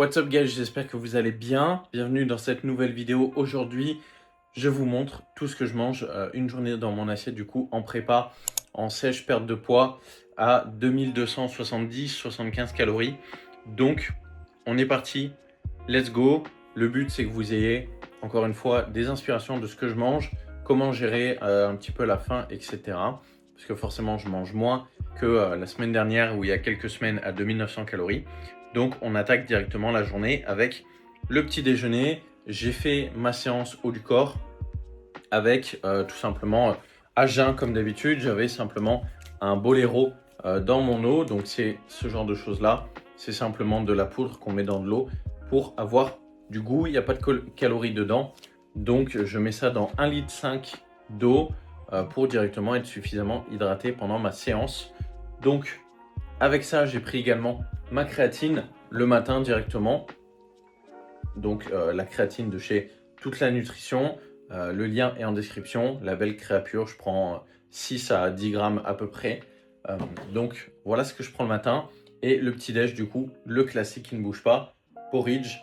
What's up guys, j'espère que vous allez bien. Bienvenue dans cette nouvelle vidéo. Aujourd'hui, je vous montre tout ce que je mange une journée dans mon assiette du coup en prépa, en sèche perte de poids à 2270-75 calories. Donc, on est parti, let's go. Le but c'est que vous ayez encore une fois des inspirations de ce que je mange, comment gérer un petit peu la faim, etc. Parce que forcément, je mange moins que la semaine dernière ou il y a quelques semaines à 2900 calories. Donc, on attaque directement la journée avec le petit déjeuner. J'ai fait ma séance haut du corps avec tout simplement à jeun comme d'habitude. J'avais simplement un Bolero dans mon eau. Donc, c'est ce genre de choses-là. C'est simplement de la poudre qu'on met dans de l'eau pour avoir du goût. Il n'y a pas de calories dedans. Donc, je mets ça dans 1,5 litre d'eau pour directement être suffisamment hydraté pendant ma séance. Donc, avec ça, j'ai pris également ma créatine le matin directement. Donc, la créatine de chez Toute la Nutrition. Le lien est en description. La belle Créapure, je prends 6 à 10 grammes à peu près. Donc, voilà ce que je prends le matin. Et le petit-déj, du coup, le classique qui ne bouge pas. Porridge.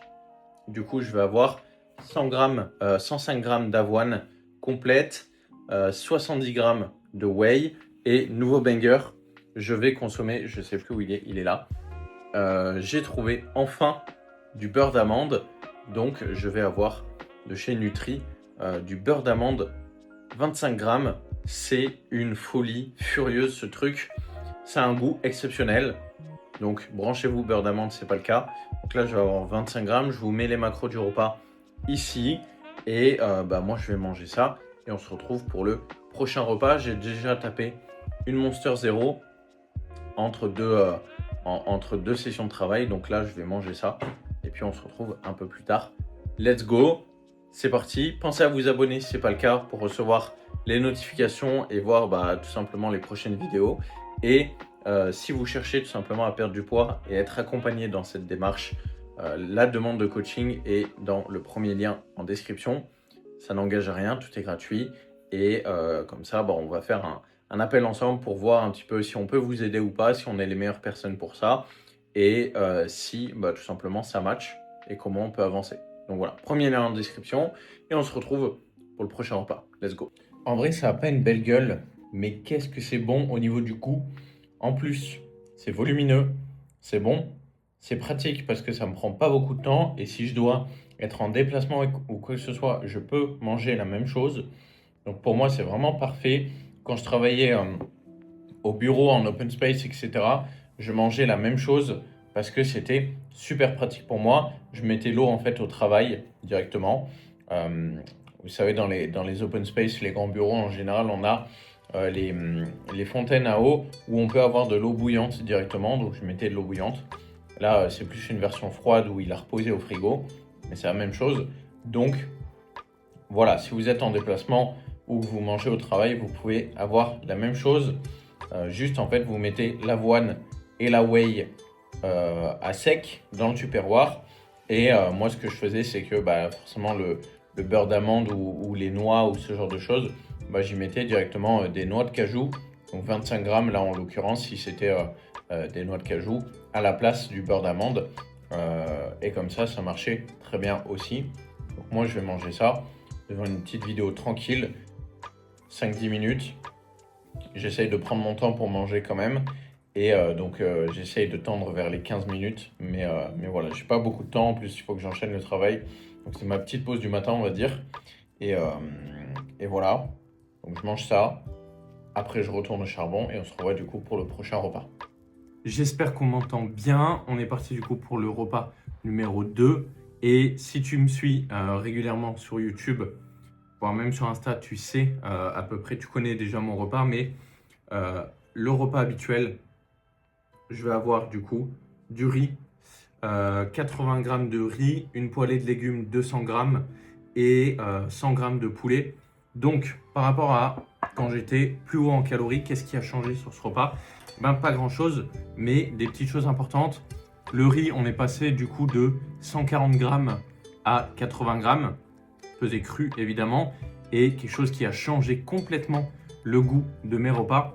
Du coup, je vais avoir 100 grammes, 105 grammes d'avoine complète, 70 grammes de whey et nouveau banger. Je vais consommer, je ne sais plus où il est là. J'ai trouvé enfin du beurre d'amande. Donc, je vais avoir de chez Nutri du beurre d'amande 25 grammes. C'est une folie furieuse ce truc. Ça a un goût exceptionnel. Donc, branchez-vous beurre d'amande, c'est pas le cas. Donc là, je vais avoir 25 grammes. Je vous mets les macros du repas ici. Et moi, je vais manger ça. Et on se retrouve pour le prochain repas. J'ai déjà tapé une Monster Zero entre deux sessions de travail. Donc là, je vais manger ça. Et puis, on se retrouve un peu plus tard. Let's go. C'est parti. Pensez à vous abonner si ce n'est pas le cas pour recevoir les notifications et voir tout simplement les prochaines vidéos. Et si vous cherchez tout simplement à perdre du poids et être accompagné dans cette démarche, la demande de coaching est dans le premier lien en description. Ça n'engage à rien, tout est gratuit. Et comme ça, on va faire un appel ensemble pour voir un petit peu si on peut vous aider ou pas, si on est les meilleures personnes pour ça. Et si tout simplement ça match et comment on peut avancer. Donc voilà, premier lien en description. Et on se retrouve pour le prochain repas. Let's go. En vrai, ça n'a pas une belle gueule, mais qu'est-ce que c'est bon au niveau du goût. En plus, c'est volumineux, c'est bon, c'est pratique parce que ça me prend pas beaucoup de temps et si je dois être en déplacement ou quoi que ce soit, je peux manger la même chose. Donc pour moi, c'est vraiment parfait. Quand je travaillais au bureau, en open space, etc., je mangeais la même chose parce que c'était super pratique pour moi. Je mettais l'eau en fait au travail directement. Vous savez, dans les open space, les grands bureaux en général, on a les fontaines à eau où on peut avoir de l'eau bouillante directement. Donc je mettais de l'eau bouillante. Là, c'est plus une version froide où il a reposé au frigo, mais c'est la même chose. Donc voilà, si vous êtes en déplacement ou que vous mangez au travail, vous pouvez avoir la même chose. Juste en fait, vous mettez l'avoine et la whey à sec dans le tupperware. Et moi, ce que je faisais, c'est que forcément le beurre d'amande ou les noix ou ce genre de choses, j'y mettais directement des noix de cajou. Donc 25 grammes là en l'occurrence, si c'était des noix de cajou à la place du beurre d'amande. Et comme ça marchait très bien aussi. Donc moi, je vais manger ça devant une petite vidéo tranquille, 5-10 minutes. J'essaye de prendre mon temps pour manger quand même. Et donc, j'essaye de tendre vers les 15 minutes. Mais voilà, j'ai pas beaucoup de temps. En plus, il faut que j'enchaîne le travail. Donc, c'est ma petite pause du matin, on va dire. Et voilà. Donc, je mange ça. Après, je retourne au charbon et on se revoit du coup pour le prochain repas. J'espère qu'on m'entend bien. On est parti du coup pour le repas numéro 2. Et si tu me suis régulièrement sur YouTube, voire même sur Insta, tu sais à peu près, tu connais déjà mon repas, mais le repas habituel, je vais avoir du coup du riz, 80 grammes de riz, une poêlée de légumes 200 grammes et 100 grammes de poulet. Donc par rapport à quand j'étais plus haut en calories, qu'est-ce qui a changé sur ce repas? Pas grand chose, mais des petites choses importantes. Le riz, on est passé du coup de 140 grammes à 80 grammes, pesé cru évidemment, et quelque chose qui a changé complètement le goût de mes repas,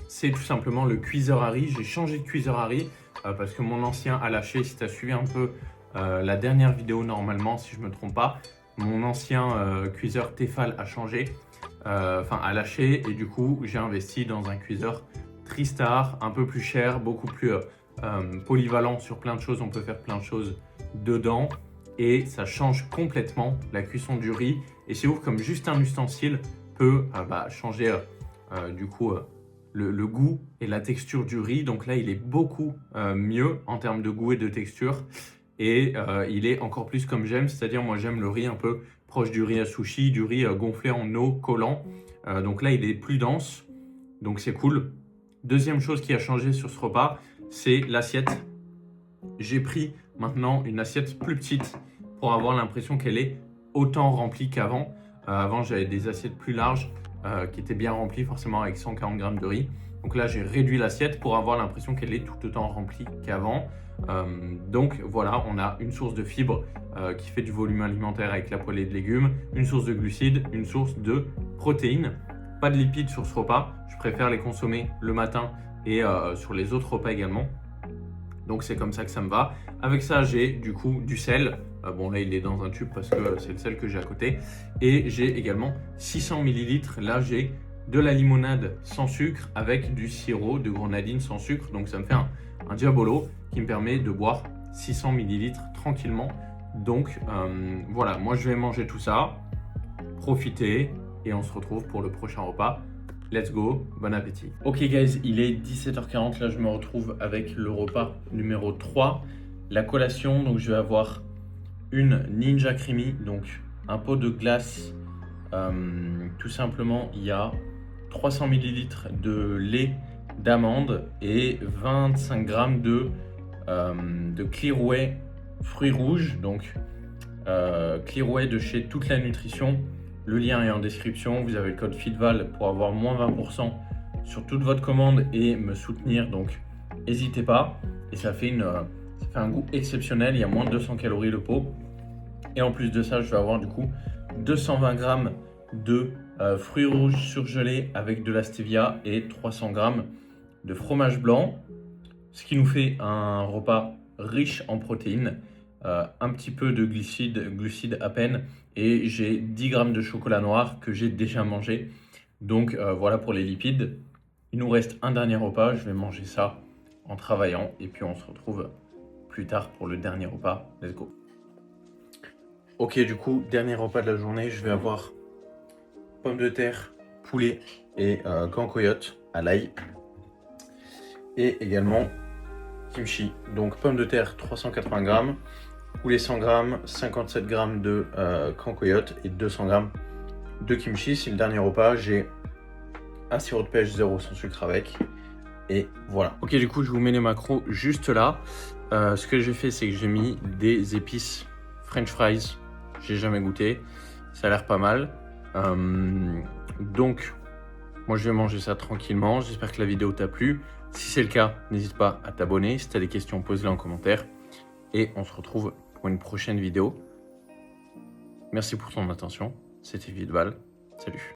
c'est tout simplement le cuiseur à riz. J'ai changé de cuiseur à riz parce que mon ancien a lâché. Si tu as suivi un peu la dernière vidéo normalement, si je ne me trompe pas, mon ancien cuiseur Tefal a changé, a lâché et du coup j'ai investi dans un cuiseur Tristar, un peu plus cher, beaucoup plus polyvalent sur plein de choses, on peut faire plein de choses dedans et ça change complètement la cuisson du riz et c'est ouf comme juste un ustensile peut changer du coup le goût et la texture du riz. Donc là il est beaucoup mieux en termes de goût et de texture et il est encore plus comme j'aime, c'est-à-dire moi j'aime le riz un peu proche du riz à sushi, du riz gonflé en eau, collant. Donc là il est plus dense, donc c'est cool. Deuxième chose qui a changé sur ce repas, c'est l'assiette. J'ai pris maintenant une assiette plus petite pour avoir l'impression qu'elle est autant remplie qu'avant. Avant, j'avais des assiettes plus larges qui étaient bien remplies, forcément avec 140 grammes de riz. Donc là, j'ai réduit l'assiette pour avoir l'impression qu'elle est tout autant remplie qu'avant. Donc voilà, on a une source de fibres qui fait du volume alimentaire avec la poêlée de légumes, une source de glucides, une source de protéines. Pas de lipides sur ce repas, je préfère les consommer le matin et sur les autres repas également. Donc c'est comme ça que ça me va. Avec ça, j'ai du coup du sel. Bon là, il est dans un tube parce que c'est le sel que j'ai à côté. Et j'ai également 600 ml. Là, j'ai de la limonade sans sucre avec du sirop de grenadine sans sucre. Donc ça me fait un diabolo qui me permet de boire 600 ml tranquillement. Donc voilà, moi je vais manger tout ça, profiter et on se retrouve pour le prochain repas. Let's go, bon appétit. Ok guys, il est 17h40, là je me retrouve avec le repas numéro 3, la collation. Donc je vais avoir une Ninja Creamy, donc un pot de glace, tout simplement il y a 300 ml de lait d'amande et 25 grammes de Clearway fruits rouges, donc Clearway de chez Toute la Nutrition. Le lien est en description, vous avez le code FITVAL pour avoir moins 20% sur toute votre commande et me soutenir, donc n'hésitez pas. Et ça fait un goût exceptionnel, il y a moins de 200 calories le pot. Et en plus de ça, je vais avoir du coup 220 grammes de fruits rouges surgelés avec de la stevia et 300 grammes de fromage blanc. Ce qui nous fait un repas riche en protéines, un petit peu de glucides à peine. Et j'ai 10 grammes de chocolat noir que j'ai déjà mangé. Donc voilà pour les lipides. Il nous reste un dernier repas. Je vais manger ça en travaillant. Et puis on se retrouve plus tard pour le dernier repas. Let's go. Ok, du coup, dernier repas de la journée. Je vais avoir pommes de terre, poulet et cancoyote à l'ail. Et également kimchi. Donc pommes de terre 380 grammes. Poulet 100 grammes, 57 grammes de cancoyote et 200 grammes de kimchi. C'est le dernier repas. J'ai un sirop de pêche 0 sans sucre avec. Et voilà. Ok, du coup, je vous mets les macros juste là. Ce que j'ai fait, c'est que j'ai mis des épices French fries. J'ai jamais goûté. Ça a l'air pas mal. Donc, moi, je vais manger ça tranquillement. J'espère que la vidéo t'a plu. Si c'est le cas, n'hésite pas à t'abonner. Si tu as des questions, pose-les en commentaire. Et on se retrouve pour une prochaine vidéo. Merci pour ton attention. C'était FITVAL. Salut.